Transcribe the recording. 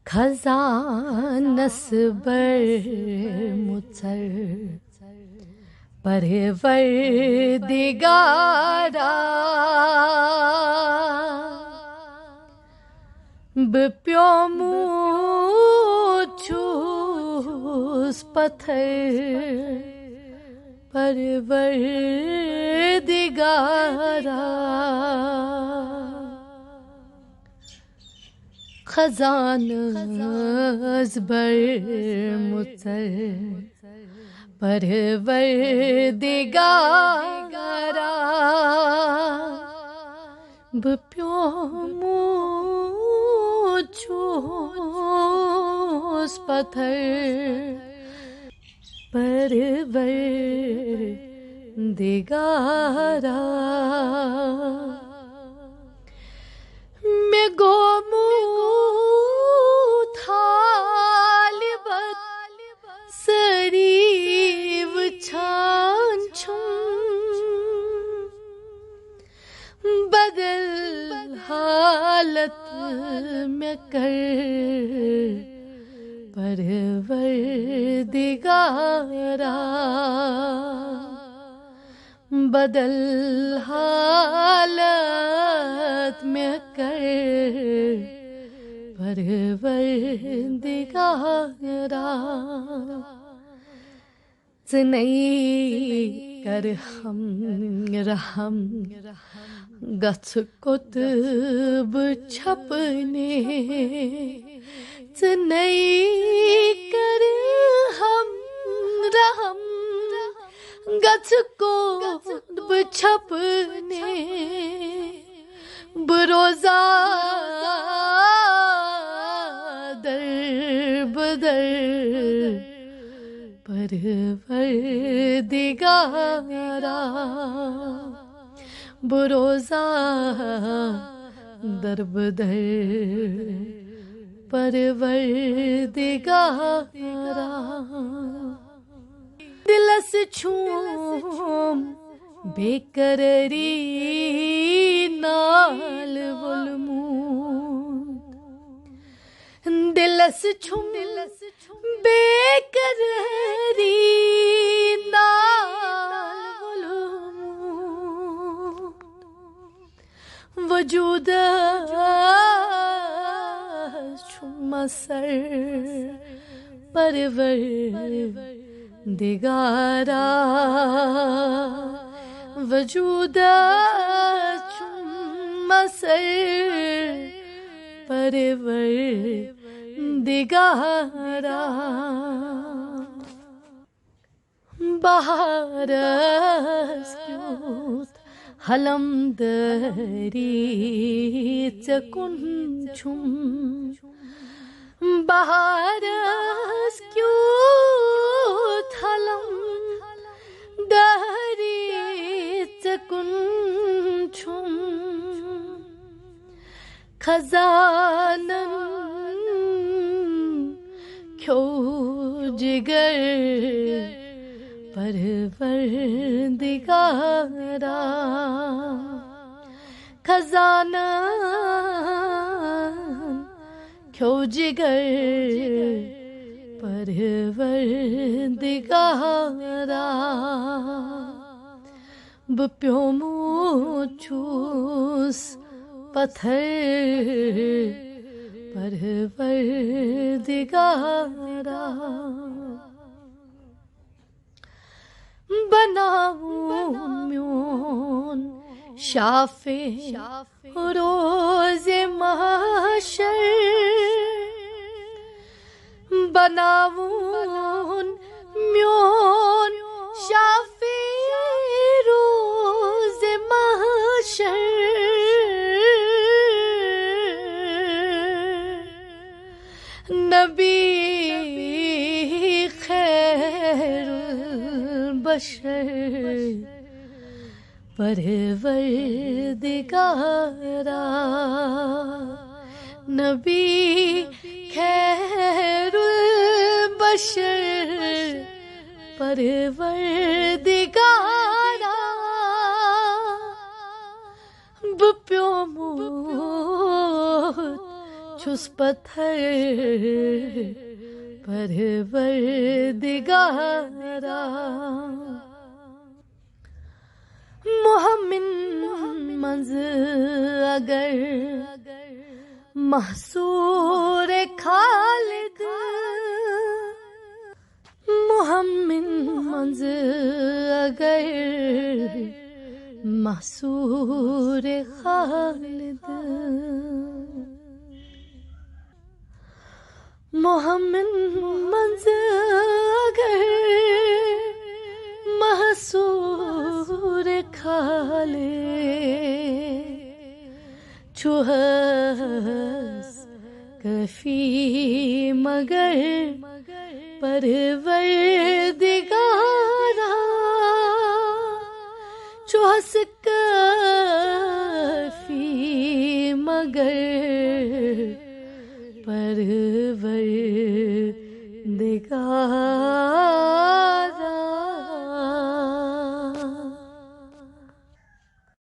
خزانس بر مصر پروردگارا بپیوموچھوس پتھر پروردگارا خزانس بر مصر پروردگارا بپیوموچھوس پتھر پروردگارا میں گومو طالبت سریو چھان چھم بدل حالت میں کر پروردگارا بدل حالت میں کر پروردگارا زنئی کر ہم رحم گچھ کتب چھپنے زنئی کر ہم رحم گچھ کتب چھپنے بروزہ در بدر پروردگارا بروزہ در بدر پروردگارا دلس چھوم بے قرری نال ولمود دلس چھوم بے قرری نال ولمود وجود چھوم سر پروردگارا وجود چھوم سر پروردگارا بہار اسکیوت حلم دری چکن چھم بہار اسکیوت حلم دری چکن چھم خزانن کھو جگر پروردگارا خزانن کھو جگر پروردگارا بپیوموچھوس پتھر پروردگارا بناؤں میون شافع روز محشر بناؤں میون شافع روز محشر نبی خیر البشر پروردگارا نبی خیر البشر پروردگارا بپیوموت چھس پتھر پروردگارا محمد منز اگر محصور خالد محمد منز اگر محصور خالد محمد منز اگر محصور خالد چھو ہست کفی مگر پروردگارا چھو ہست کفی مگر پروردگارا